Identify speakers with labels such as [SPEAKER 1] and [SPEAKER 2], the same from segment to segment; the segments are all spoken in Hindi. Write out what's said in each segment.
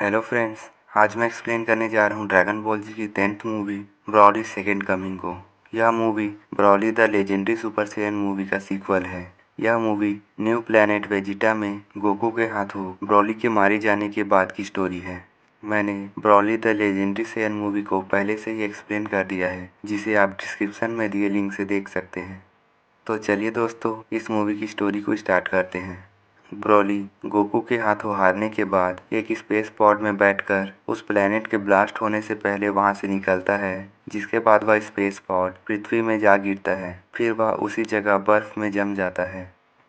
[SPEAKER 1] Hello friends. आज मैं एक्सप्लेन करने जा रहा हूँ ड्रैगन बॉल जी की 10th movie Broly second coming को। यह movie Broly the legendary super Saiyan movie का सीक्वल है। यह मूवी न्यू प्लैनेट वेजिटा में गोकू के हाथों ब्रॉली के मारे जाने के बाद की स्टोरी है। मैंने Broly the legendary Saiyan movie को पहले से ही एक्सप्लेन कर दिया है, जिसे आप डिस्क्रिप्शन में दिए लिंक से देख सकते हैं। तो चलिए दोस्तों, इस मूवी की स्टोरी को स्टार्ट करते हैं। ब्रॉली गोकू के हाथों हारने के बाद एक स्पेस पॉड में बैठकर उस प्लेनेट के ब्लास्ट होने से पहले वहां से निकलता है, जिसके बाद वह स्पेस पॉड पृथ्वी में जा गिरता है। फिर वह उसी जगह बर्फ में जम जाता है।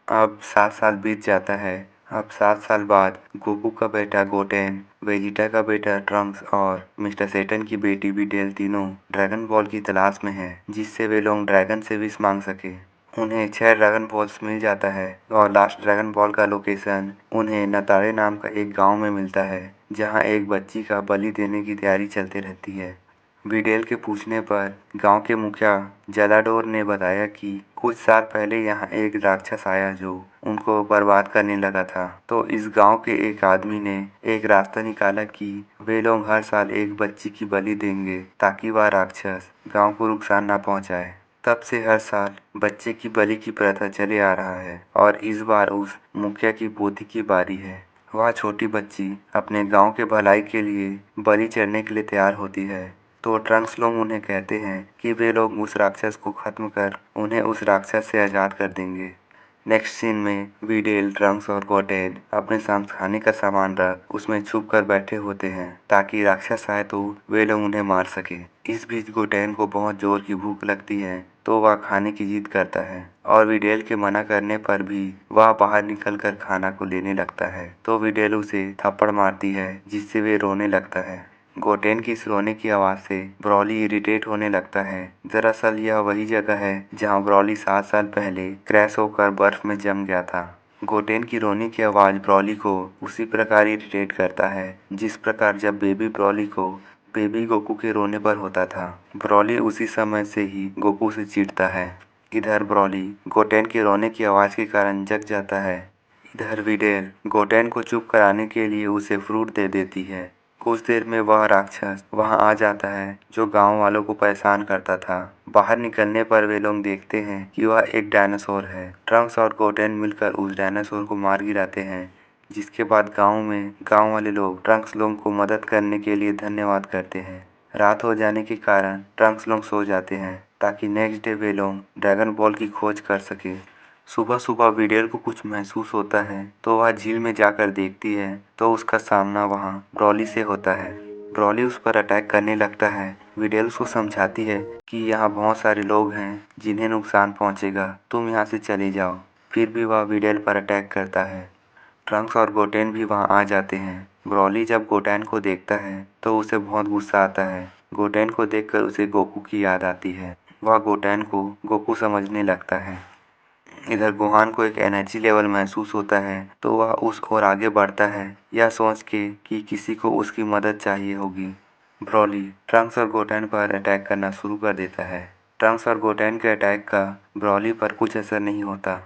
[SPEAKER 1] अब 7 साल बीत जाता है। अब 7 साल बाद गोकू का बेटा गोटेन, वेजिटा का बेटा ट्रंक्स और मिस्टर सेटन की बेटी बिडेल तीनों ड्रैगन बॉल की तलाश में हैं, जिससे वे लोग ड्रैगन से विश मांग सके। उन्हें 6 ड्रैगन बॉल्स मिल जाता है और लास्ट ड्रैगन बॉल का लोकेशन उन्हें नतारे नाम का एक गांव में मिलता है, जहां एक बच्ची का बलि देने की तैयारी चलती रहती है। बिडेल के पूछने पर गांव के मुखिया जलाडोर ने बताया कि कुछ साल पहले यहाँ एक राक्षस आया जो उनको बर्बाद करने लगा था। तो इस गांव के एक आदमी ने एक रास्ता निकाला कि वे लोग हर साल एक बच्ची की बलि देंगे, ताकि वह राक्षस गांव को नुकसान न पहुंचाए। तब से हर साल बच्चे की बलि की प्रथा चले आ रहा है और इस बार उस मुखिया की पोती की बारी है। वह छोटी बच्ची अपने गांव के भलाई के लिए बलि चढ़ने के लिए तैयार होती है। तो ट्रंक्स लोग उन्हें कहते हैं कि वे लोग उस राक्षस को खत्म कर उन्हें उस राक्षस से आज़ाद कर देंगे। नेक्स्ट सीन में विडेल, ट्रंक्स और गोटेन अपने साथ खाने का सामान रख उसमें छुप कर बैठे होते हैं, ताकि राक्षस आए तो वे लोग उन्हें मार सके। इस बीच गोटेन को बहुत जोर की भूख लगती है, तो वह खाने की जिद करता है और विडेल के मना करने पर भी वह बाहर निकलकर खाना को लेने लगता है। तो विडेल उसे थप्पड़ मारती है, जिससे वे रोने लगता है। गोटेन की इस रोने की आवाज़ से ब्रॉली इरिटेट होने लगता है। दरअसल यह वही जगह है जहां ब्रॉली 7 साल पहले क्रैश होकर बर्फ में जम गया था। गोटेन की रोने की आवाज़ ब्रॉली को उसी प्रकार इरिटेट करता है जिस प्रकार जब बेबी ब्रॉली को बेबी गोकू के रोने पर होता था। ब्रॉली उसी समय से ही गोकू से चिढ़ता है। इधर ब्रॉली गोटेन के रोने की आवाज़ के कारण जग जाता है। इधर विडेल गोटेन को चुप कराने के लिए उसे फ्रूट दे देती है। कुछ देर में वह राक्षस वहां आ जाता है जो गांव वालों को परेशान करता था। बाहर निकलने पर वे लोग देखते हैं कि वह एक डायनासोर है। ट्रंक्स और गोटेन मिलकर उस डायनासोर को मार गिराते हैं, जिसके बाद गांव वाले लोग ट्रंक्स लोग को मदद करने के लिए धन्यवाद करते हैं। रात हो जाने के कारण ट्रंक्स लोग सो जाते हैं, ताकि नेक्स्ट डे वे लोग ड्रैगन बॉल की खोज कर सके। सुबह सुबह विडेल को कुछ महसूस होता है, तो वह झील में जाकर देखती है, तो उसका सामना वहां ब्रॉली से होता है। ब्रॉली उस पर अटैक करने लगता है। विडेल उसको समझाती है कि यहाँ बहुत सारे लोग हैं जिन्हें नुकसान पहुंचेगा, तुम यहाँ से चले जाओ। फिर भी वह विडेल पर अटैक करता है। ट्रंक्स और गोटेन भी वहां आ जाते हैं। ब्रॉली जब गोटेन को देखता है तो उसे बहुत गुस्सा आता है। गोटेन को देखकर उसे गोकू की याद आती है। वह गोटेन को गोकू समझने लगता है। इधर गोहान को एक एनर्जी लेवल महसूस होता है, तो वह उस ओर आगे बढ़ता है, यह सोच के कि किसी को उसकी मदद चाहिए होगी। ब्रॉली ट्रंक्स और गोटेन पर अटैक करना शुरू कर देता है। ट्रंक्स और गोटेन के अटैक का ब्रॉली पर कुछ असर नहीं होता,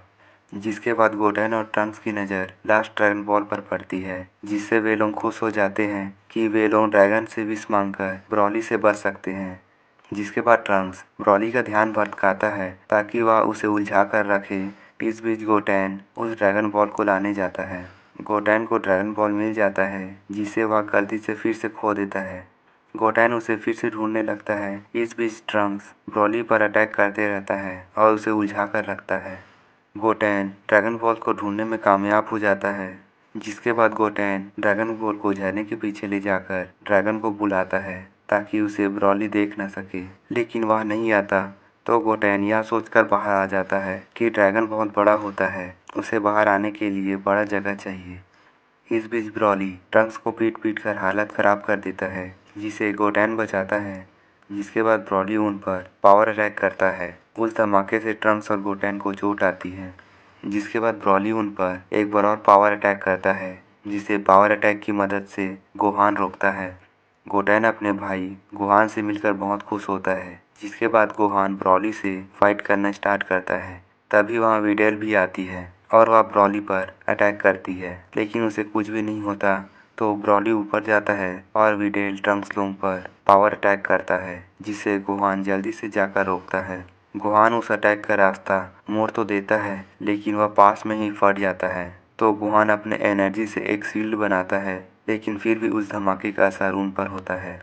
[SPEAKER 1] जिसके बाद गोटेन और ट्रंक्स की नज़र लास्ट ड्रैगन बॉल पर पड़ती है, जिससे वे लोग खुश हो जाते हैं कि वे लोग ड्रैगन से विश मांगकर ब्रॉली से बच सकते हैं। जिसके बाद ट्रंक्स ब्रॉली का ध्यान भटकाता है ताकि वह उसे उलझा कर रखे। इस बीच गोटेन उस ड्रैगन बॉल को लाने जाता है। गोटेन को ड्रैगन बॉल मिल जाता है, जिसे वह गलती से फिर से खो देता है। गोटेन उसे फिर से ढूंढने लगता है। इस बीच ट्रंक्स ब्रॉली पर अटैक करते रहता है और उसे उलझा कर रखता है। गोटेन ड्रैगन बॉल को ढूंढने में कामयाब हो जाता है, जिसके बाद गोटेन ड्रैगन बॉल को झरने के पीछे ले जाकर ड्रैगन को बुलाता है, ताकि उसे ब्रॉली देख न सके। लेकिन वह नहीं आता, तो गोटेन यह सोचकर बाहर आ जाता है कि ड्रैगन बहुत बड़ा होता है, उसे बाहर आने के लिए बड़ा जगह चाहिए। इस बीच ब्रॉली ट्रंक्स को पीट पीट कर हालत खराब कर देता है, जिसे गोटेन बचाता है। जिसके बाद ब्रॉली उन पर पावर अटैक करता है। उस धमाके से ट्रंक्स और गोटेन को चोट आती है। जिसके बाद ब्रॉली उन पर एक बार और पावर अटैक करता है, जिसे पावर अटैक की मदद से गोहान रोकता है। गोटेन अपने भाई गोहान से मिलकर बहुत खुश होता है। जिसके बाद गोहान ब्रॉली से फाइट करना स्टार्ट करता है। तभी वहाँ विडेल भी आती है और वह ब्रॉली पर अटैक करती है, लेकिन उसे कुछ भी नहीं होता। तो ब्रॉली ऊपर जाता है और विडेल ट्रंक्स पर पावर अटैक करता है, जिसे गोहान जल्दी से जाकर रोकता है। गोहान उस अटैक का रास्ता मोड़ तो देता है, लेकिन वह पास में ही फट जाता है। तो गोहान अपने एनर्जी से एक शील्ड बनाता है, लेकिन फिर भी उस धमाके का असर उन पर होता है।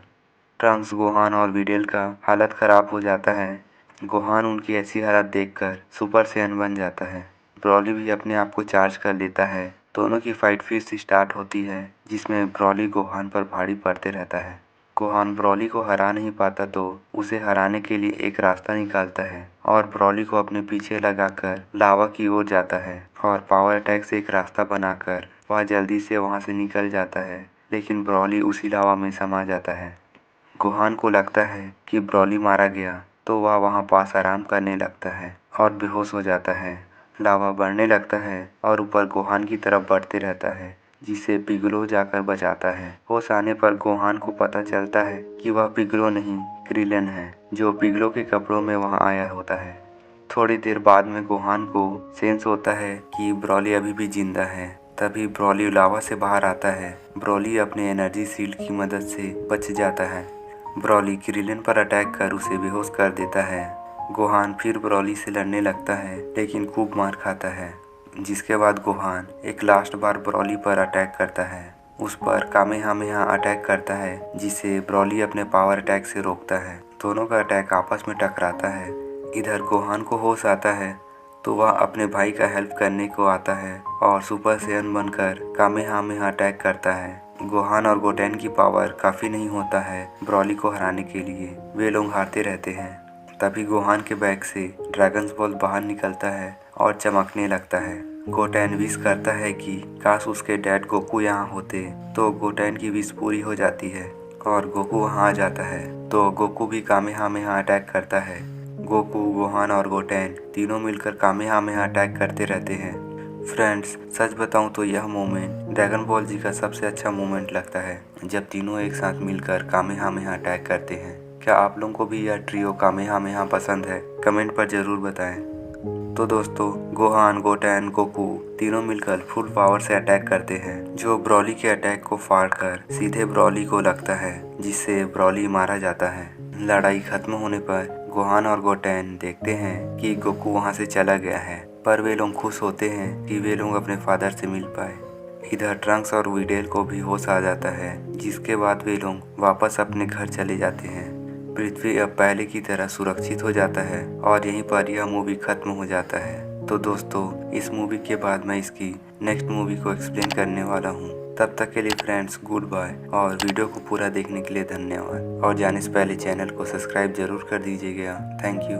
[SPEAKER 1] ट्रंक्स, गोहान और विडेल का हालत खराब हो जाता है। गोहान उनकी ऐसी हालत देखकर सुपर सैयन बन जाता है। ब्रॉली भी अपने आप को चार्ज कर लेता है। दोनों की फाइट फिर से स्टार्ट होती है, जिसमें ब्रॉली गोहान पर भारी पड़ते रहता है। गोहान ब्रॉली को हरा नहीं पाता तो उसे हराने के लिए एक रास्ता निकालता है और ब्रॉली को अपने पीछे लगाकर लावा की ओर जाता है और पावर अटैक से एक रास्ता बनाकर वह जल्दी से वहां से निकल जाता है, लेकिन ब्रॉली उसी लावा में समा जाता है। गोहान को लगता है कि ब्रॉली मारा गया, तो वह वहां पास आराम करने लगता है और बेहोश हो जाता है। लावा बढ़ने लगता है और ऊपर गोहान की तरफ बढ़ते रहता है, जिसे पिगलो जाकर बचाता है। होश आने पर गोहान को पता चलता है कि वह पिगलो नहीं, क्रिलन है, जो पिगलो के कपड़ों में वहां आया होता है। थोड़ी देर बाद में गोहान को सेंस होता है कि ब्रॉली अभी भी जिंदा है। तभी ब्रॉली लावा से बाहर आता है। ब्रॉली अपने एनर्जी शील्ड की मदद से बच जाता है। ब्रॉली क्रिलन पर अटैक कर उसे बेहोश कर देता है। गोहान फिर ब्रॉली से लड़ने लगता है, लेकिन खूब मार खाता है। जिसके बाद गोहान एक लास्ट बार ब्रॉली पर अटैक करता है। उस पर कामेहामेहा अटैक करता है, जिसे ब्रॉली अपने पावर अटैक से रोकता है। दोनों का अटैक आपस में टकराता है। इधर गोहान को होश आता है, तो वह अपने भाई का हेल्प करने को आता है और सुपर सैयन बनकर कामेहामेहा अटैक करता है। गोहान और गोटेन की पावर काफ़ी नहीं होता है ब्रॉली को हराने के लिए। वे लोग हारते रहते हैं। तभी गोहान के बैग से ड्रैगन्स बॉल बाहर निकलता है और चमकने लगता है। गोटेन विश करता है कि काश उसके डैड गोकू यहाँ होते, तो गोटेन की विश पूरी हो जाती है और गोकू वहाँ आ जाता है। तो गोकू भी कामेहामेहा अटैक करता है। गोकू, गोहान और गोटेन तीनों मिलकर कामेहामेहा अटैक करते रहते हैं। फ्रेंड्स, सच बताऊं तो यह मोमेंट ड्रैगन बॉल जी का सबसे अच्छा मोमेंट लगता है, जब तीनों एक साथ मिलकर कामेहामेहा अटैक करते हैं। क्या आप लोगों को भी यह ट्रियो कामेहामेहा पसंद है? कमेंट पर ज़रूर बताएं। तो दोस्तों, गोहान, गोटेन, गोकू तीनों मिलकर फुल पावर से अटैक करते हैं, जो ब्रॉली के अटैक को फाड़कर सीधे ब्रॉली को लगता है, जिससे ब्रॉली मारा जाता है। लड़ाई खत्म होने पर गोहान और गोटेन देखते हैं कि गोकू वहां से चला गया है, पर वे लोग खुश होते हैं कि वे लोग अपने फादर से मिल पाए। इधर ट्रंक्स और विडेल को भी होश आ जाता है, जिसके बाद वे लोग वापस अपने घर चले जाते हैं। पृथ्वी अब पहले की तरह सुरक्षित हो जाता है और यहीं पर यह मूवी खत्म हो जाता है। तो दोस्तों, इस मूवी के बाद मैं इसकी नेक्स्ट मूवी को एक्सप्लेन करने वाला हूँ। तब तक के लिए फ्रेंड्स, गुड बाय और वीडियो को पूरा देखने के लिए धन्यवाद। और जाने से पहले चैनल को सब्सक्राइब जरूर कर दीजिएगा। Thank you.